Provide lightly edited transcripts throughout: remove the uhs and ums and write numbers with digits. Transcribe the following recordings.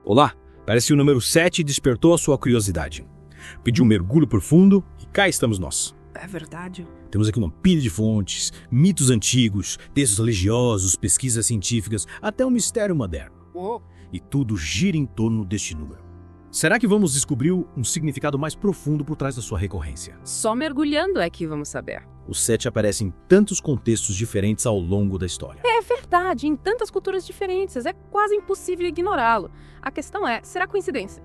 Olá, parece que o número 7 despertou a sua curiosidade. Pediu um mergulho profundo e cá estamos nós. É verdade. Temos aqui uma pilha de fontes, mitos antigos, textos religiosos, pesquisas científicas, até um mistério moderno. E tudo gira em torno deste número. Será que vamos descobrir um significado mais profundo por trás da sua recorrência? Só mergulhando é que vamos saber. O 7 aparece em tantos contextos diferentes ao longo da história. É verdade, em tantas culturas diferentes, é quase impossível ignorá-lo. A questão é, será coincidência?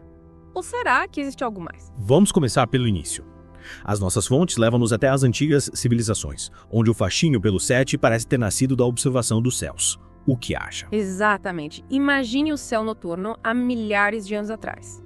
Ou será que existe algo mais? Vamos começar pelo início. As nossas fontes levam-nos até as antigas civilizações, onde o fascínio pelo 7 parece ter nascido da observação dos céus. O que acha? Exatamente. Imagine o céu noturno há milhares de anos atrás.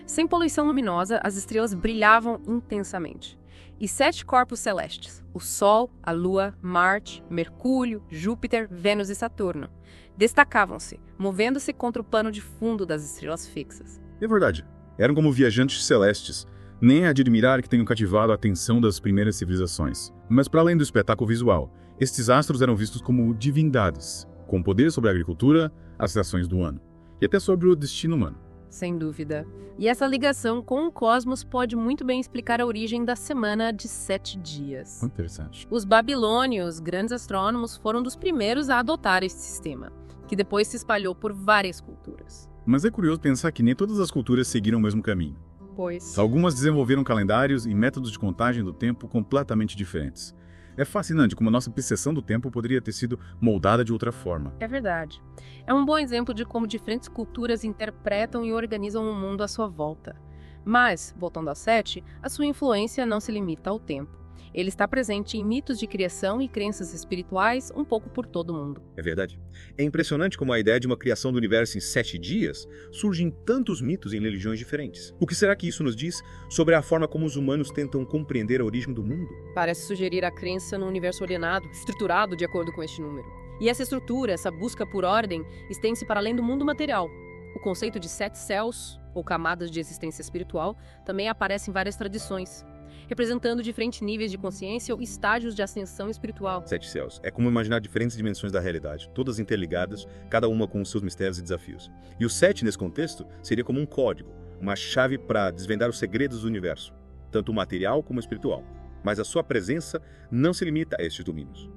Sem poluição luminosa, as estrelas brilhavam intensamente. E 7 corpos celestes, o Sol, a Lua, Marte, Mercúrio, Júpiter, Vênus e Saturno, destacavam-se, movendo-se contra o pano de fundo das estrelas fixas. É verdade. Eram como viajantes celestes. Nem é de admirar que tenham cativado a atenção das primeiras civilizações. Mas para além do espetáculo visual, estes astros eram vistos como divindades, com poder sobre a agricultura, as estações do ano, e até sobre o destino humano. Sem dúvida. E essa ligação com o cosmos pode muito bem explicar a origem da semana de 7 dias. Interessante. Os babilônios, grandes astrônomos, foram dos primeiros a adotar esse sistema, que depois se espalhou por várias culturas. Mas é curioso pensar que nem todas as culturas seguiram o mesmo caminho. Pois. Algumas desenvolveram calendários e métodos de contagem do tempo completamente diferentes. É fascinante como a nossa percepção do tempo poderia ter sido moldada de outra forma. É verdade. É um bom exemplo de como diferentes culturas interpretam e organizam o mundo à sua volta. Mas, voltando ao 7, a sua influência não se limita ao tempo. Ele está presente em mitos de criação e crenças espirituais um pouco por todo o mundo. É verdade. É impressionante como a ideia de uma criação do universo em 7 dias surge em tantos mitos em religiões diferentes. O que será que isso nos diz sobre a forma como os humanos tentam compreender a origem do mundo? Parece sugerir a crença num universo ordenado, estruturado de acordo com este número. E essa estrutura, essa busca por ordem, estende-se para além do mundo material. O conceito de 7 céus, ou camadas de existência espiritual, também aparece em várias tradições, representando diferentes níveis de consciência ou estágios de ascensão espiritual. 7 céus. É como imaginar diferentes dimensões da realidade, todas interligadas, cada uma com os seus mistérios e desafios. E o 7, nesse contexto, seria como um código, uma chave para desvendar os segredos do universo, tanto material como espiritual. Mas a sua presença não se limita a estes domínios.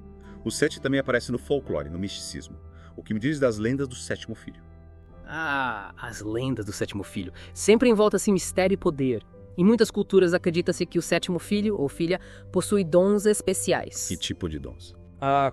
O 7 também aparece no folclore, no misticismo, o que me diz das lendas do 7º filho. Ah, as lendas do 7º filho. Sempre envolta-se mistério e poder. Em muitas culturas acredita-se que o 7º filho ou filha possui dons especiais. Que tipo de dons?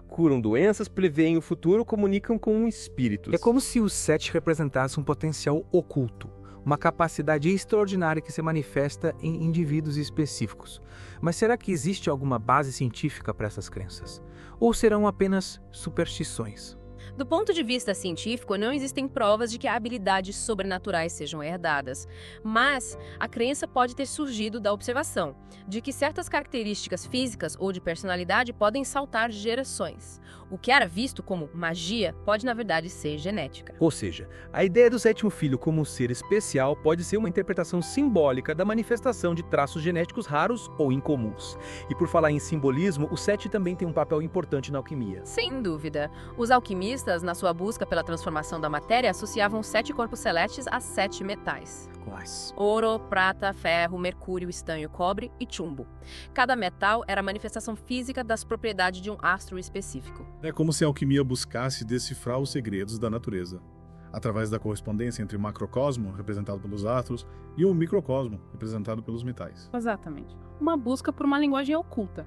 Curam doenças, preveem o futuro, comunicam com espíritos. É como se o 7 representasse um potencial oculto, uma capacidade extraordinária que se manifesta em indivíduos específicos. Mas será que existe alguma base científica para essas crenças? Ou serão apenas superstições? Do ponto de vista científico, não existem provas de que habilidades sobrenaturais sejam herdadas, mas a crença pode ter surgido da observação de que certas características físicas ou de personalidade podem saltar gerações. O que era visto como magia pode, na verdade, ser genética. Ou seja, a ideia do 7º filho como um ser especial pode ser uma interpretação simbólica da manifestação de traços genéticos raros ou incomuns. E por falar em simbolismo, o 7 também tem um papel importante na alquimia. Sem dúvida. Os alquimistas, na sua busca pela transformação da matéria, associavam 7 corpos celestes a 7 metais. Quais? Ouro, prata, ferro, mercúrio, estanho, cobre e chumbo. Cada metal era a manifestação física das propriedades de um astro específico. É como se a alquimia buscasse decifrar os segredos da natureza, através da correspondência entre o macrocosmo, representado pelos astros, e o microcosmo, representado pelos metais. Exatamente. Uma busca por uma linguagem oculta,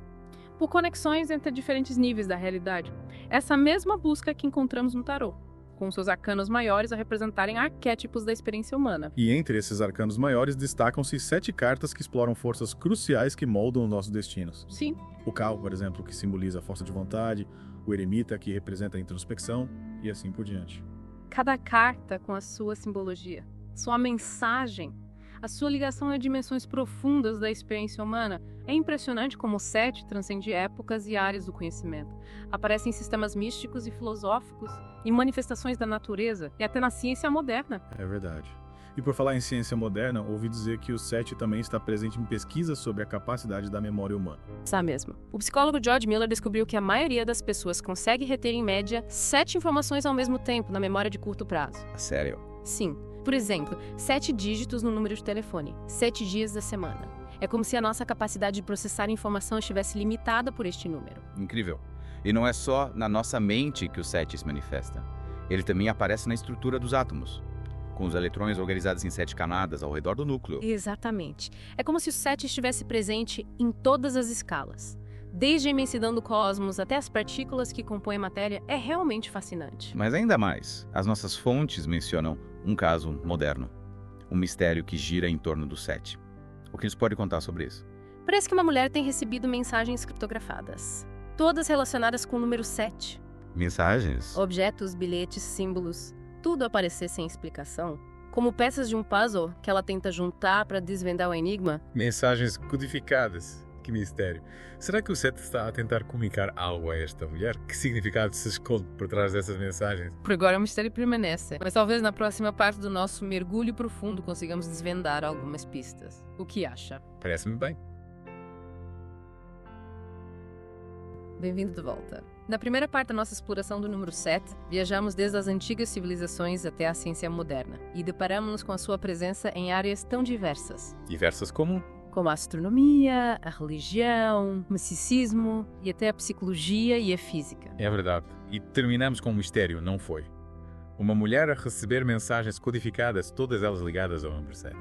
por conexões entre diferentes níveis da realidade. Essa mesma busca que encontramos no tarô, com seus arcanos maiores a representarem arquétipos da experiência humana. E entre esses arcanos maiores destacam-se 7 cartas que exploram forças cruciais que moldam os nossos destinos. Sim. O Cal, por exemplo, que simboliza a força de vontade, o Eremita, que representa a introspecção, e assim por diante. Cada carta com a sua simbologia, sua mensagem, a sua ligação a dimensões profundas da experiência humana. É impressionante como o 7 transcende épocas e áreas do conhecimento. Aparece em sistemas místicos e filosóficos, em manifestações da natureza e até na ciência moderna. É verdade. E por falar em ciência moderna, ouvi dizer que o 7 também está presente em pesquisas sobre a capacidade da memória humana. Essa mesmo. O psicólogo George Miller descobriu que a maioria das pessoas consegue reter em média 7 informações ao mesmo tempo na memória de curto prazo. Sério? Sim. Por exemplo, 7 dígitos no número de telefone, 7 dias da semana. É como se a nossa capacidade de processar informação estivesse limitada por este número. Incrível. E não é só na nossa mente que o 7 se manifesta. Ele também aparece na estrutura dos átomos, com os eletrões organizados em 7 camadas ao redor do núcleo. Exatamente. É como se o 7 estivesse presente em todas as escalas. Desde a imensidão do cosmos até as partículas que compõem a matéria, é realmente fascinante. Mas ainda mais, as nossas fontes mencionam um caso moderno, um mistério que gira em torno do 7. O que eles podem contar sobre isso? Parece que uma mulher tem recebido mensagens criptografadas, todas relacionadas com o número 7. Mensagens? Objetos, bilhetes, símbolos, tudo aparecer sem explicação. Como peças de um puzzle que ela tenta juntar para desvendar o enigma. Mensagens codificadas. Que mistério. Será que o 7 está a tentar comunicar algo a esta mulher? Que significado se esconde por trás dessas mensagens? Por agora o mistério permanece, mas talvez na próxima parte do nosso mergulho profundo consigamos desvendar algumas pistas. O que acha? Parece-me bem. Bem-vindo de volta. Na primeira parte da nossa exploração do número 7, viajamos desde as antigas civilizações até a ciência moderna e deparamos-nos com a sua presença em áreas tão diversas. Diversas como? Como a astronomia, a religião, o misticismo e até a psicologia e a física. É verdade. E terminamos com um mistério, não foi? Uma mulher a receber mensagens codificadas, todas elas ligadas ao número 7.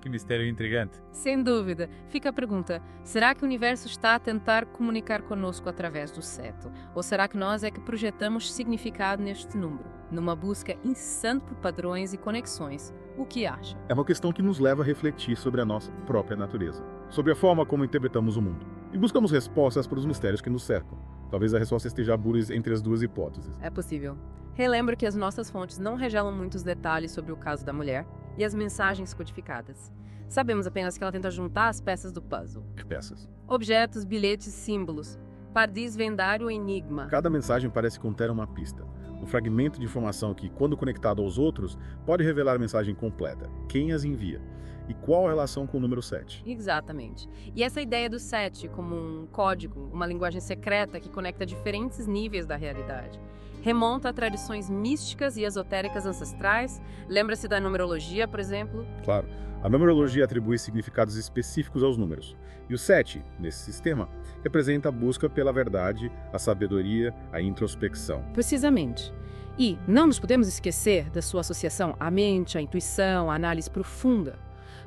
Que mistério intrigante. Sem dúvida. Fica a pergunta, será que o universo está a tentar comunicar conosco através do 7? Ou será que nós é que projetamos significado neste número, numa busca incessante por padrões e conexões? O que acha? É uma questão que nos leva a refletir sobre a nossa própria natureza, sobre a forma como interpretamos o mundo. E buscamos respostas para os mistérios que nos cercam. Talvez a resposta esteja a bulhas entre as duas hipóteses. É possível. Relembro que as nossas fontes não revelam muitos detalhes sobre o caso da mulher e as mensagens codificadas. Sabemos apenas que ela tenta juntar as peças do puzzle. Que peças? Objetos, bilhetes, símbolos, para desvendar o enigma. Cada mensagem parece conter uma pista. Um fragmento de informação que, quando conectado aos outros, pode revelar a mensagem completa. Quem as envia? E qual a relação com o número 7? Exatamente. E essa ideia do 7 como um código, uma linguagem secreta que conecta diferentes níveis da realidade, remonta a tradições místicas e esotéricas ancestrais. Lembra-se da numerologia, por exemplo? Claro. A numerologia atribui significados específicos aos números. E o 7, nesse sistema, representa a busca pela verdade, a sabedoria, a introspecção. Precisamente. E não nos podemos esquecer da sua associação à mente, à intuição, à análise profunda.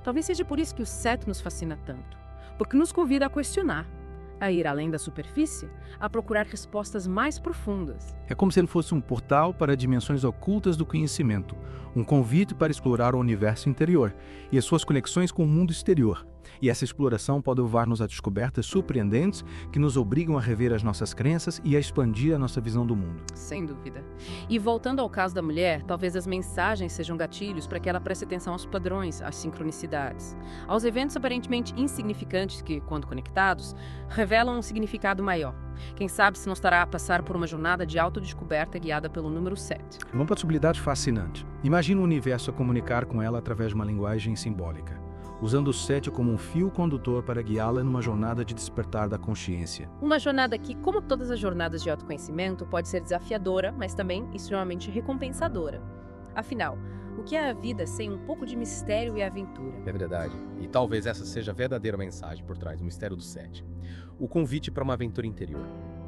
Talvez seja por isso que o 7 nos fascina tanto, porque nos convida a questionar, a ir além da superfície, a procurar respostas mais profundas. É como se ele fosse um portal para dimensões ocultas do conhecimento, um convite para explorar o universo interior e as suas conexões com o mundo exterior. E essa exploração pode levar-nos a descobertas surpreendentes que nos obrigam a rever as nossas crenças e a expandir a nossa visão do mundo. Sem dúvida. E voltando ao caso da mulher, talvez as mensagens sejam gatilhos para que ela preste atenção aos padrões, às sincronicidades, aos eventos aparentemente insignificantes que, quando conectados, revelam um significado maior. Quem sabe se não estará a passar por uma jornada de autodescoberta guiada pelo número 7. Uma possibilidade fascinante. Imagina o universo a comunicar com ela através de uma linguagem simbólica, usando o 7 como um fio condutor para guiá-la numa jornada de despertar da consciência. Uma jornada que, como todas as jornadas de autoconhecimento, pode ser desafiadora, mas também extremamente recompensadora. Afinal, o que é a vida sem um pouco de mistério e aventura? É verdade. E talvez essa seja a verdadeira mensagem por trás do mistério do 7. O convite para uma aventura interior.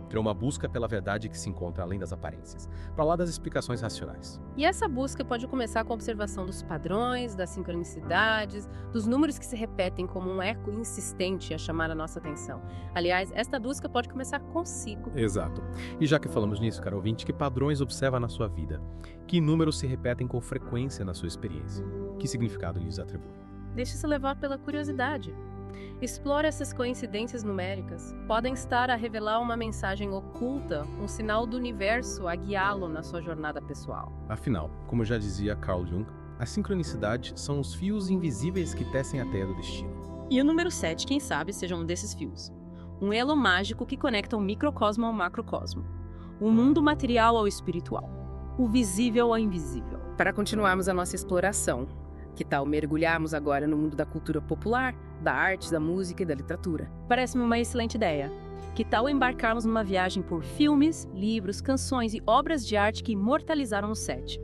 Para uma busca pela verdade que se encontra além das aparências, para lá das explicações racionais. E essa busca pode começar com a observação dos padrões, das sincronicidades, dos números que se repetem como um eco insistente a chamar a nossa atenção. Aliás, esta busca pode começar consigo. Exato. E já que falamos nisso, caro ouvinte, que padrões observa na sua vida? Que números se repetem com frequência na sua experiência? Que significado lhes atribui? Deixe-se levar pela curiosidade. Explore essas coincidências numéricas. Podem estar a revelar uma mensagem oculta, um sinal do universo a guiá-lo na sua jornada pessoal. Afinal, como já dizia Carl Jung, a sincronicidade são os fios invisíveis que tecem a teia do destino. E o número 7, quem sabe, seja um desses fios. Um elo mágico que conecta o microcosmo ao macrocosmo. O mundo material ao espiritual. O visível ao invisível. Para continuarmos a nossa exploração, que tal mergulharmos agora no mundo da cultura popular, da arte, da música e da literatura? Parece-me uma excelente ideia. Que tal embarcarmos numa viagem por filmes, livros, canções e obras de arte que imortalizaram o 7,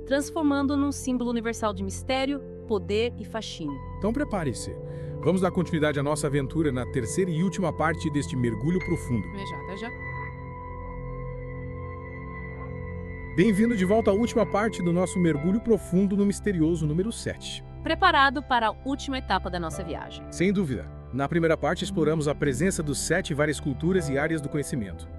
transformando-o num símbolo universal de mistério, poder e fascínio? Então prepare-se. Vamos dar continuidade à nossa aventura na terceira e última parte deste mergulho profundo. Já. Bem-vindo de volta à última parte do nosso mergulho profundo no misterioso número 7. Preparado para a última etapa da nossa viagem? Sem dúvida. Na primeira parte exploramos a presença dos 7 em várias culturas e áreas do conhecimento,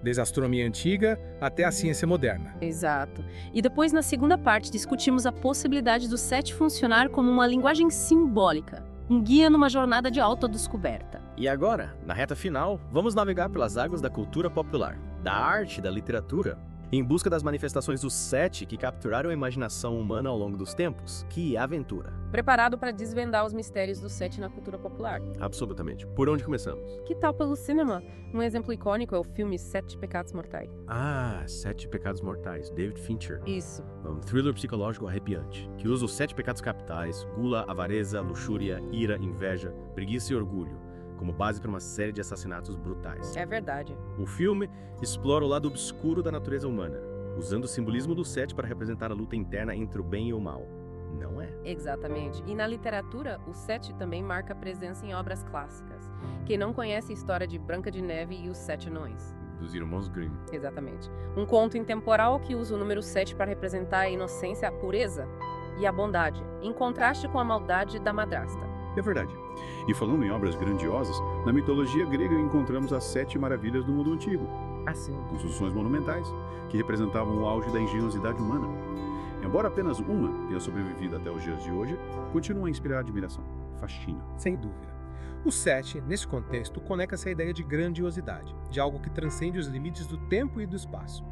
desde a astronomia antiga até a ciência moderna. Exato. E depois, na segunda parte, discutimos a possibilidade do 7 funcionar como uma linguagem simbólica, um guia numa jornada de autodescoberta. E agora, na reta final, vamos navegar pelas águas da cultura popular, da arte e da literatura, em busca das manifestações do 7 que capturaram a imaginação humana ao longo dos tempos. Que aventura! Preparado para desvendar os mistérios do 7 na cultura popular? Absolutamente. Por onde começamos? Que tal pelo cinema? Um exemplo icônico é o filme 7 Pecados Mortais. 7 Pecados Mortais, David Fincher. Isso. Um thriller psicológico arrepiante, que usa os 7 pecados capitais, gula, avareza, luxúria, ira, inveja, preguiça e orgulho, como base para uma série de assassinatos brutais. É verdade. O filme explora o lado obscuro da natureza humana, usando o simbolismo do 7 para representar a luta interna entre o bem e o mal. Não é? Exatamente. E na literatura, o 7 também marca presença em obras clássicas. Quem não conhece a história de Branca de Neve e os 7 Anões? Dos irmãos Grimm. Exatamente. Um conto intemporal que usa o número 7 para representar a inocência, a pureza e a bondade, em contraste com a maldade da madrasta. É verdade. E falando em obras grandiosas, na mitologia grega encontramos as 7 maravilhas do mundo antigo. Assim. Construções monumentais, que representavam o auge da engenhosidade humana. Embora apenas uma tenha sobrevivido até os dias de hoje, continua a inspirar admiração, fascínio. Sem dúvida. O 7, nesse contexto, conecta-se à ideia de grandiosidade, de algo que transcende os limites do tempo e do espaço.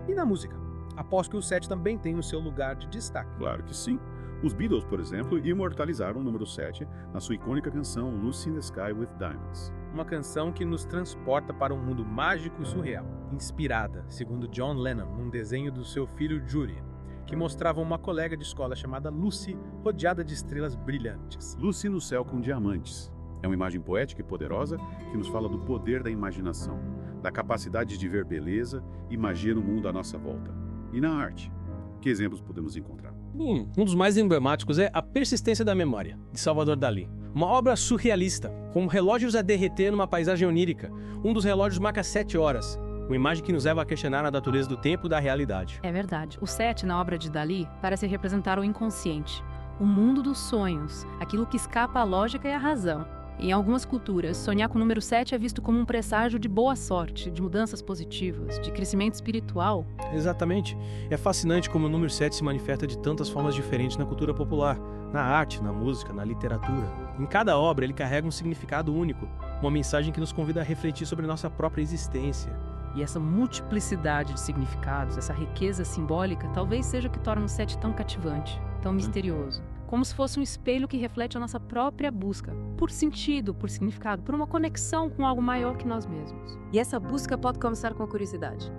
E na música? Aposto que o 7 também tem o seu lugar de destaque. Claro que sim. Os Beatles, por exemplo, imortalizaram o número 7 na sua icônica canção Lucy in the Sky with Diamonds. Uma canção que nos transporta para um mundo mágico e surreal, inspirada, segundo John Lennon, num desenho do seu filho Julian, que mostrava uma colega de escola chamada Lucy, rodeada de estrelas brilhantes. Lucy no céu com diamantes. É uma imagem poética e poderosa que nos fala do poder da imaginação, da capacidade de ver beleza e magia no mundo à nossa volta. E na arte, que exemplos podemos encontrar? Um dos mais emblemáticos é A Persistência da Memória, de Salvador Dalí. Uma obra surrealista, com relógios a derreter numa paisagem onírica. Um dos relógios marca 7 horas, uma imagem que nos leva a questionar a natureza do tempo e da realidade. É verdade. O 7, na obra de Dalí, parece representar o inconsciente, o mundo dos sonhos, aquilo que escapa à lógica e à razão. Em algumas culturas, sonhar com o número 7 é visto como um presságio de boa sorte, de mudanças positivas, de crescimento espiritual. Exatamente. É fascinante como o número 7 se manifesta de tantas formas diferentes na cultura popular, na arte, na música, na literatura. Em cada obra, ele carrega um significado único, uma mensagem que nos convida a refletir sobre nossa própria existência. E essa multiplicidade de significados, essa riqueza simbólica, talvez seja o que torna o 7 tão cativante, tão misterioso. Como se fosse um espelho que reflete a nossa própria busca, por sentido, por significado, por uma conexão com algo maior que nós mesmos. E essa busca pode começar com a curiosidade,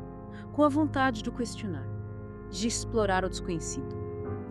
com a vontade de questionar, de explorar o desconhecido.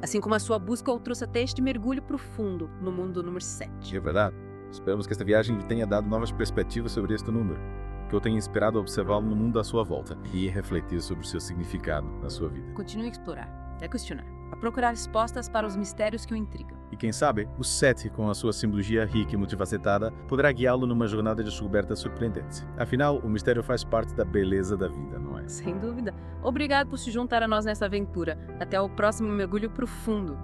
Assim como a sua busca o trouxe até este mergulho profundo no mundo do número 7. É verdade. Esperamos que esta viagem lhe tenha dado novas perspectivas sobre este número, que eu tenha inspirado a observá-lo no mundo à sua volta e refletir sobre o seu significado na sua vida. Continue a explorar, a questionar, a procurar respostas para os mistérios que o intrigam. E quem sabe, o 7, com a sua simbologia rica e multifacetada, poderá guiá-lo numa jornada de descoberta surpreendente. Afinal, o mistério faz parte da beleza da vida, não é? Sem dúvida. Obrigado por se juntar a nós nessa aventura. Até o próximo mergulho profundo.